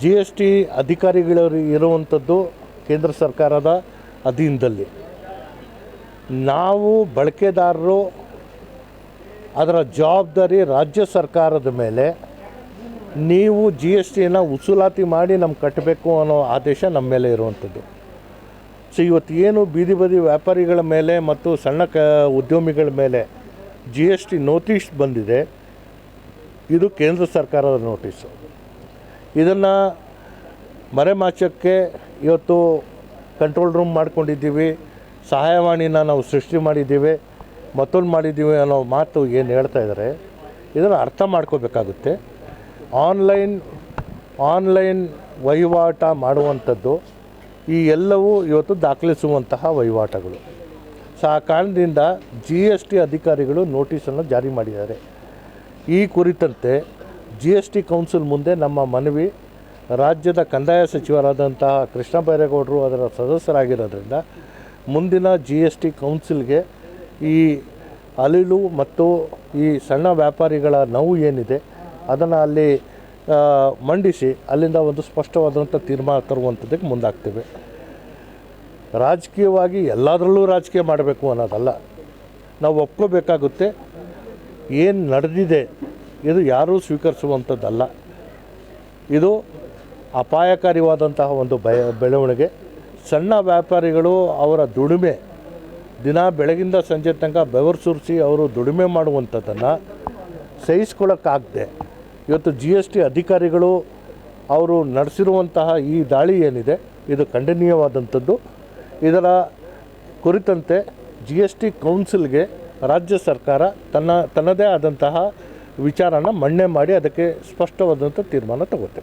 G S T ಅಧಿಕಾರಿಗಳು ಇರುವಂಥದ್ದು ಕೇಂದ್ರ ಸರ್ಕಾರದ ಅಧೀನದಲ್ಲಿ. ನಾವು ಬಳಕೆದಾರರು ಅದರ ಜವಾಬ್ದಾರಿ ರಾಜ್ಯ ಸರ್ಕಾರದ ಮೇಲೆ. ನೀವು ಜಿ ಎಸ್ ಟಿಯನ್ನು ವಸೂಲಾತಿ ಮಾಡಿ ನಮ್ಗೆ ಕಟ್ಟಬೇಕು ಅನ್ನೋ ಆದೇಶ ನಮ್ಮ ಮೇಲೆ ಇರುವಂಥದ್ದು. ಸೊ ಇವತ್ತು ಏನು ಬೀದಿ ಬದಿ ವ್ಯಾಪಾರಿಗಳ ಮೇಲೆ ಮತ್ತು ಸಣ್ಣ ಉದ್ಯಮಿಗಳ ಮೇಲೆ ಜಿ ಎಸ್ ಟಿ ನೋಟಿಸ್ ಬಂದಿದೆ, ಇದು ಕೇಂದ್ರ ಸರ್ಕಾರದ ನೋಟಿಸು. ಇದನ್ನು ಮರೆಮಾಚಕ್ಕೆ ಇವತ್ತು ಕಂಟ್ರೋಲ್ ರೂಮ್ ಮಾಡ್ಕೊಂಡಿದ್ದೀವಿ, ಸಹಾಯವಾಣಿನ ನಾವು ಸೃಷ್ಟಿ ಮಾಡಿದ್ದೀವಿ, ಮತ್ತೊಂದು ಮಾಡಿದ್ದೀವಿ ಅನ್ನೋ ಮಾತು ಏನು ಹೇಳ್ತಾ ಇದ್ದಾರೆ, ಇದನ್ನು ಅರ್ಥ ಮಾಡ್ಕೋಬೇಕಾಗುತ್ತೆ. ಆನ್ಲೈನ್ ವಹಿವಾಟ ಮಾಡುವಂಥದ್ದು ಈ ಎಲ್ಲವೂ ಇವತ್ತು ದಾಖಲಿಸುವಂತಹ ವಹಿವಾಟುಗಳು. ಸೊ ಆ ಕಾರಣದಿಂದ ಜಿ ಎಸ್ ಟಿ ಅಧಿಕಾರಿಗಳು ನೋಟಿಸನ್ನು ಜಾರಿ ಮಾಡಿದ್ದಾರೆ. ಈ ಕುರಿತಂತೆ ಜಿ ಎಸ್ ಟಿ ಕೌನ್ಸಿಲ್ ಮುಂದೆ ನಮ್ಮ ಮನವಿ ರಾಜ್ಯದ ಕಂದಾಯ ಸಚಿವರಾದಂತಹ ಕೃಷ್ಣ ಬೈರೇಗೌಡರು ಅದರ ಸದಸ್ಯರಾಗಿರೋದ್ರಿಂದ ಮುಂದಿನ ಜಿ ಎಸ್ ಟಿ ಕೌನ್ಸಿಲ್ಗೆ ಈ ಅಳಿಲು ಮತ್ತು ಈ ಸಣ್ಣ ವ್ಯಾಪಾರಿಗಳ ನೋವು ಏನಿದೆ ಅದನ್ನು ಅಲ್ಲಿ ಮಂಡಿಸಿ ಅಲ್ಲಿಂದ ಒಂದು ಸ್ಪಷ್ಟವಾದಂಥ ತೀರ್ಮಾನ ತರುವಂಥದ್ದಕ್ಕೆ ಮುಂದಾಗ್ತೇವೆ. ರಾಜಕೀಯವಾಗಿ ಎಲ್ಲದರಲ್ಲೂ ರಾಜಕೀಯ ಮಾಡಬೇಕು ಅನ್ನೋದಲ್ಲ, ನಾವು ಒಪ್ಕೋಬೇಕಾಗುತ್ತೆ. ಏನು ನಡೆದಿದೆ ಇದು ಯಾರೂ ಸ್ವೀಕರಿಸುವಂಥದ್ದಲ್ಲ. ಇದು ಅಪಾಯಕಾರಿಯಾದಂತಹ ಒಂದು ಬೆಳವಣಿಗೆ. ಸಣ್ಣ ವ್ಯಾಪಾರಿಗಳು ಅವರ ದುಡಿಮೆ ದಿನ ಬೆಳಗಿಂದ ಸಂಜೆ ತನಕ ಬೆವರು ಸುರಿಸಿ ಅವರು ದುಡಿಮೆ ಮಾಡುವಂಥದ್ದನ್ನು ಸಹಿಸ್ಕೊಳ್ಳೋಕ್ಕಾಗದೆ ಇವತ್ತು ಜಿ ಎಸ್ ಟಿ ಅಧಿಕಾರಿಗಳು ಅವರು ನಡೆಸಿರುವಂತಹ ಈ ದಾಳಿ ಏನಿದೆ ಇದು ಖಂಡನೀಯವಾದಂಥದ್ದು. ಇದರ ಕುರಿತಂತೆ ಜಿ ಎಸ್ ಟಿ ಕೌನ್ಸಿಲ್ಗೆ ರಾಜ್ಯ ಸರ್ಕಾರ ತನ್ನದೇ ಆದಂತಹ ವಿಚಾರನ ಮನ್ನಣೆ ಮಾಡಿ ಅದಕ್ಕೆ ಸ್ಪಷ್ಟವಾದಂಥ ತೀರ್ಮಾನ ತಗೋತೇವೆ.